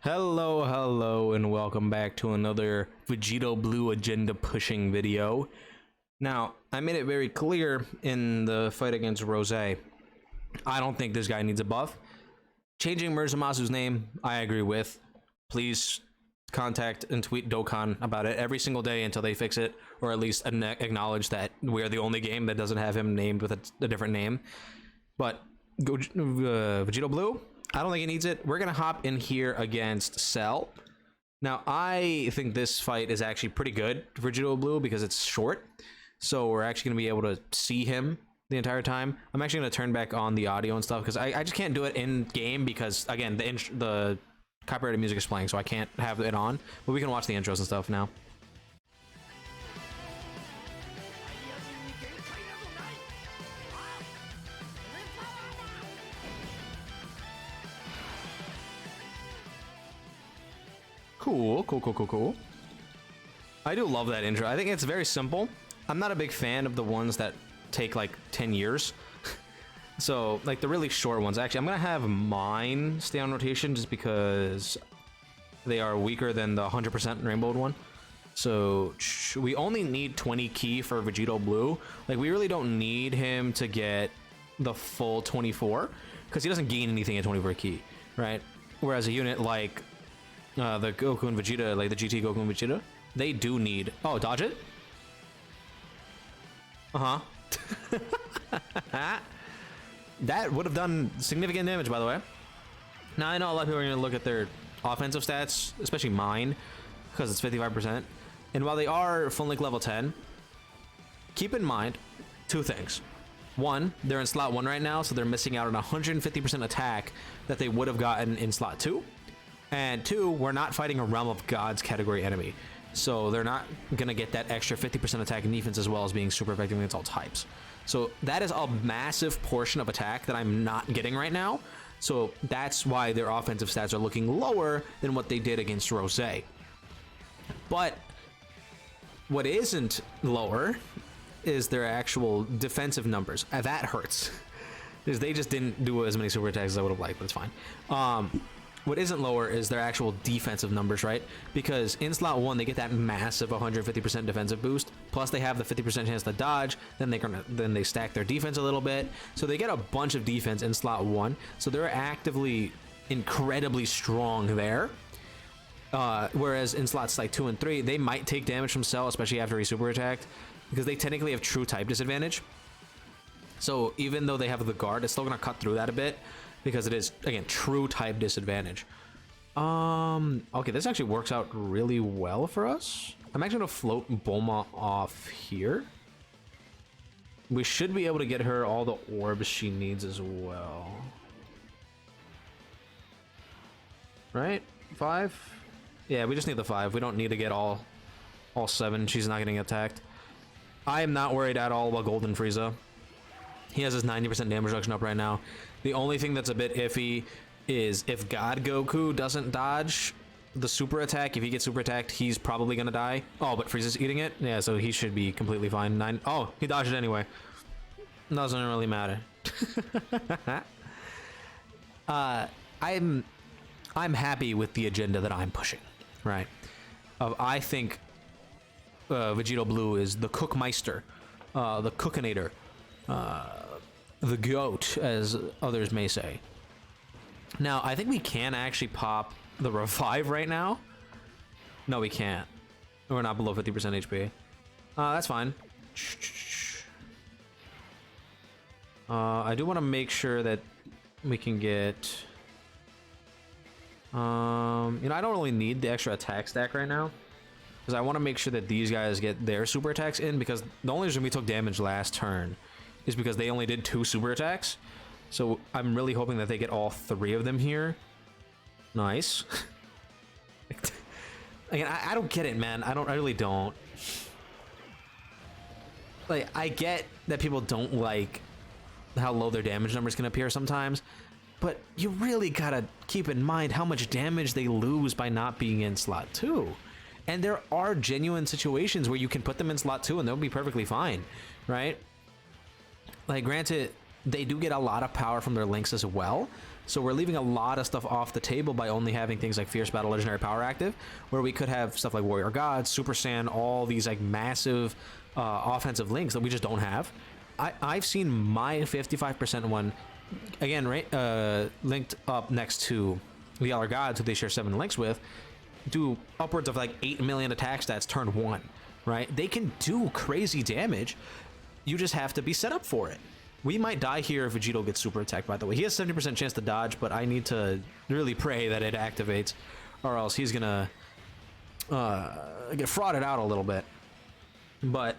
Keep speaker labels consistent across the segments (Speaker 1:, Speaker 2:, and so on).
Speaker 1: Hello, and welcome back to another Vegito Blue agenda pushing video. Now, I made it very clear in the fight against Rose, I don't think this guy needs a buff. Changing Murzamasu's name, I agree with. Please contact and tweet Dokkan about it every single day until they fix it, or at least acknowledge that we are the only game that doesn't have him named with a different name. But Vegito Blue, I don't think he needs it. We're gonna hop in here against Cell. Now, I think this fight is actually pretty good for Vegito Blue because it's short, so we're actually gonna be able to see him the entire time. I'm actually gonna turn back on the audio and stuff because I just can't do it in game because again the copyrighted music is playing, so I can't have it on. But we can watch the intros and stuff now. Cool. I do love that intro. I think it's very simple. I'm not a big fan of the ones that take like 10 years. So like the really short ones. Actually, I'm gonna have mine stay on rotation just because they are weaker than the 100% rainbowed one. So we only need 20 ki for Vegito Blue. Like we really don't need him to get the full 24 because he doesn't gain anything at 24 ki, right? Whereas a unit like the Goku and Vegeta, like the GT Goku and Vegeta, they do need... Oh, dodge it? That would have done significant damage, by the way. Now, I know a lot of people are going to look at their offensive stats, especially mine, because it's 55%. And while they are full link level 10, keep in mind two things. One, they're in slot 1 right now, so they're missing out on 150% attack that they would have gotten in slot 2. And 2, we're not fighting a Realm of Gods category enemy. So they're not going to get that extra 50% attack and defense as well as being super effective against all types. So that is a massive portion of attack that I'm not getting right now. So that's why their offensive stats are looking lower than what they did against Rose. But what isn't lower is their actual defensive numbers. That hurts. Because they just didn't do as many super attacks as I would have liked, but it's fine. What isn't lower is their actual defensive numbers, right? Because in slot 1, they get that massive 150% defensive boost. Plus, they have the 50% chance to dodge. Then they stack their defense a little bit. So they get a bunch of defense in slot 1. So they're actively incredibly strong there. Whereas in slots like 2 and 3, they might take damage from Cell, especially after he super attacked, because they technically have true type disadvantage. So even though they have the guard, it's still gonna cut through that a bit. Because it is, again, true type disadvantage. Okay, this actually works out really well for us. I'm actually gonna float Bulma off here. We should be able to get her all the orbs she needs as well. Right? 5? Yeah, we just need the 5. We don't need to get all 7. She's not getting attacked. I am not worried at all about Golden Frieza. He has his 90% damage reduction up right now. The only thing that's a bit iffy is if God Goku doesn't dodge the super attack. If he gets super attacked, he's probably gonna die. Oh, but Frieza's eating it? Yeah, so he should be completely fine. 9. Oh, he dodged it anyway. Doesn't really matter. I'm happy with the agenda that I'm pushing, right? I think Vegito Blue is the Cookmeister, the Cookinator, the GOAT, as others may say. Now, I think we can actually pop the revive right now. No, we can't. We're not below 50% HP. That's fine. I do want to make sure that we can get... you know, I don't really need the extra attack stack right now, because I want to make sure that these guys get their super attacks in, because the only reason we took damage last turn is because they only did 2 super attacks. So I'm really hoping that they get all 3 of them here. Nice. Again, I don't get it, man. I really don't. Like, I get that people don't like how low their damage numbers can appear sometimes, but you really gotta keep in mind how much damage they lose by not being in slot 2. And there are genuine situations where you can put them in slot 2 and they'll be perfectly fine, right? Like, granted, they do get a lot of power from their links as well, So we're leaving a lot of stuff off the table by only having things like Fierce Battle Legendary Power active, where we could have stuff like Warrior God, Super Saiyan, all these like massive offensive links that we just don't have. I've seen my 55% one, again, right, linked up next to the Other Gods, who they share 7 links with, do upwards of like 8 million attack stats turn 1, right? They can do crazy damage. You just have to be set up for it. We might die here if Vegito gets super attacked, by the way. He has 70% chance to dodge, but I need to really pray that it activates, or else he's gonna get frauded out a little bit. But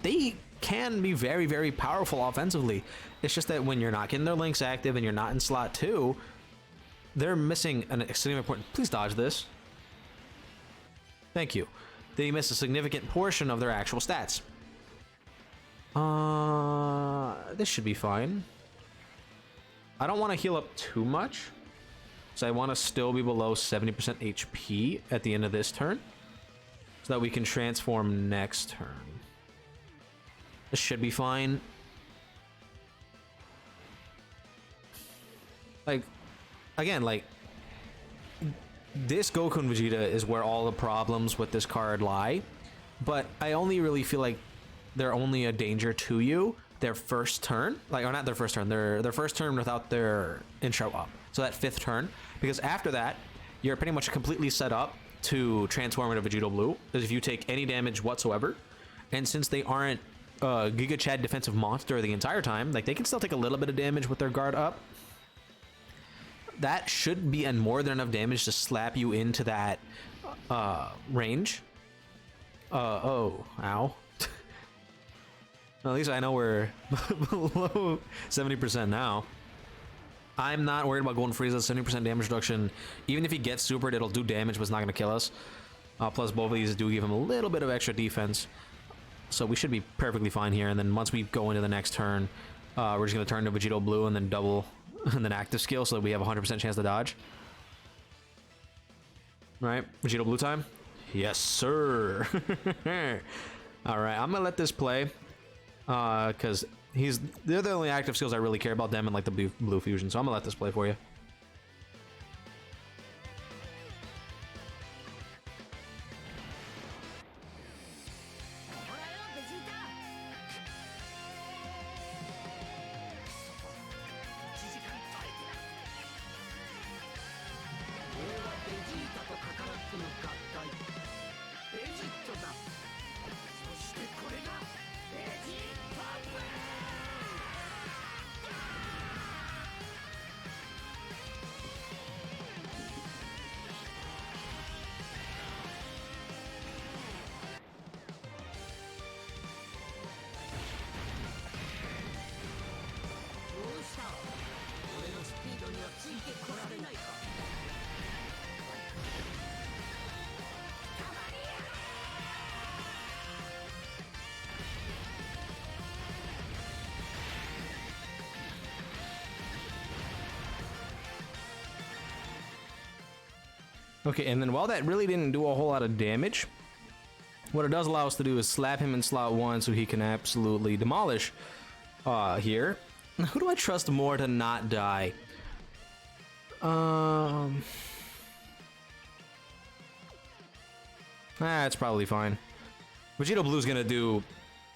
Speaker 1: they can be very, very powerful offensively. It's just that when you're not getting their links active and you're not in slot 2, they're missing an extremely important... Please dodge this. Thank you. They miss a significant portion of their actual stats. This should be fine. I don't want to heal up too much, so I want to still be below 70% HP at the end of this turn, so that we can transform next turn. This should be fine. Like, again, like, this Goku and Vegeta is where all the problems with this card lie, but I only really feel like they're only a danger to you their first turn, like, or not their first turn, their first turn without their intro up, so that 5th turn, because after that you're pretty much completely set up to transform into Vegito Blue, because if you take any damage whatsoever, and since they aren't Giga Chad defensive monster the entire time, like, they can still take a little bit of damage with their guard up. That should be more than enough damage to slap you into that range. Oh, ow. Well, at least I know we're below 70% now. I'm not worried about Golden Frieza. 70% damage reduction. Even if he gets supered, it'll do damage, but it's not going to kill us. Plus, both of these do give him a little bit of extra defense. So we should be perfectly fine here. And then once we go into the next turn, we're just going to turn to Vegito Blue and then double and then active skill so that we have a 100% chance to dodge. Right, Vegito Blue time? Yes, sir. All right, I'm going to let this play. Because they're the only active skills I really care about, them and like the blue fusion, so I'm gonna let this play for you. Okay, and then while that really didn't do a whole lot of damage, what it does allow us to do is slap him in slot 1 so he can absolutely demolish here. Who do I trust more to not die? It's probably fine. Vegito Blue's gonna do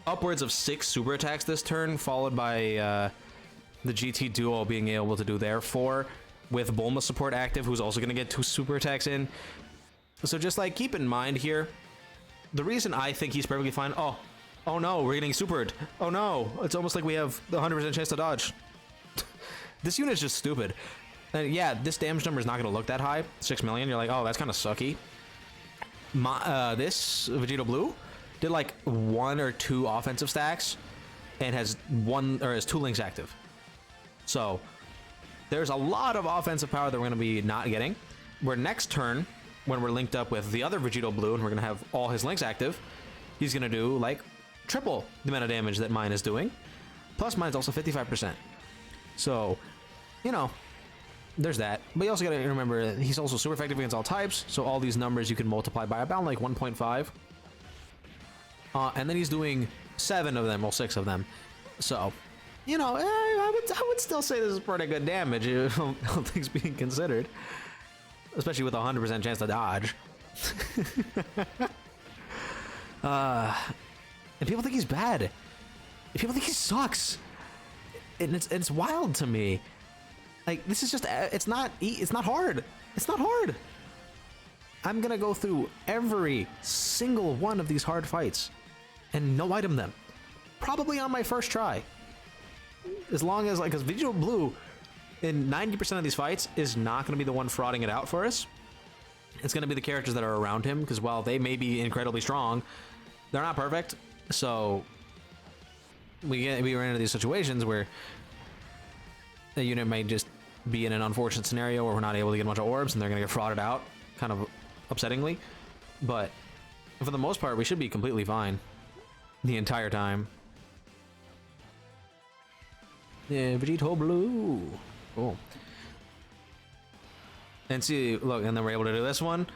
Speaker 1: upwards of 6 super attacks this turn, followed by the GT Duo being able to do their 4, with Bulma support active, who's also gonna get 2 super attacks in. So just like keep in mind here, the reason I think he's perfectly fine. Oh no, we're getting supered. Oh no, it's almost like we have the 100% chance to dodge. This unit's just stupid. And yeah, this damage number is not gonna look that high, 6 million. You're like, oh, that's kind of sucky. This Vegito Blue did like 1 or 2 offensive stacks and has 2 links active. So there's a lot of offensive power that we're going to be not getting. Where next turn, when we're linked up with the other Vegito Blue and we're going to have all his links active, he's going to do like triple the amount of damage that mine is doing. Plus mine's also 55%. So, you know, there's that. But you also got to remember he's also super effective against all types. So all these numbers you can multiply by about like 1.5. And then he's doing 7 of them, well 6 of them. So you know, I would still say this is pretty good damage, all things being considered. Especially with a 100% chance to dodge. And people think he's bad. People think he sucks. And it's wild to me. Like, this is just, it's not hard. It's not hard. I'm gonna go through every single one of these hard fights and no item them. Probably on my first try. As long as, like, because Vegito Blue in 90% of these fights is not going to be the one frauding it out for us. It's going to be the characters that are around him, because while they may be incredibly strong, they're not perfect. So we run into these situations where a unit may just be in an unfortunate scenario where we're not able to get a bunch of orbs and they're going to get frauded out, kind of upsettingly. But for the most part, we should be completely fine the entire time. Yeah, Vegito Blue. Cool. And see, look, and then we're able to do this one.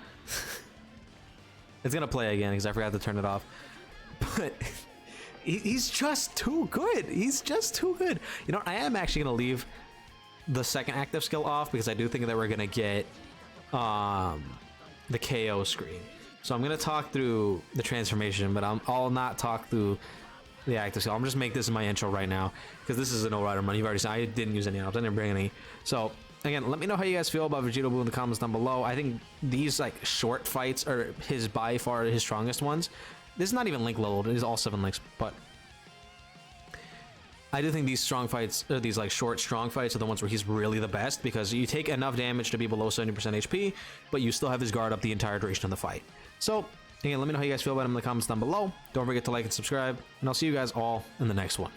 Speaker 1: It's gonna play again because I forgot to turn it off. But he's just too good. He's just too good. You know, I am actually gonna leave the second active skill off because I do think that we're gonna get the KO screen. So I'm gonna talk through the transformation, but I'll not talk through the active skill. I'm just make this my intro right now because this is an old rider money. You've already seen I didn't use any else. I didn't bring any. So again, let me know how you guys feel about Vegito Blue in the comments down below. I think these like short fights are his by far his strongest ones. This is not even link leveled. It is all 7 links, but I do think these strong fights, or these like short strong fights, are the ones where he's really the best because you take enough damage to be below 70% HP, but you still have his guard up the entire duration of the fight. So again, let me know how you guys feel about him in the comments down below. Don't forget to like and subscribe, and I'll see you guys all in the next one.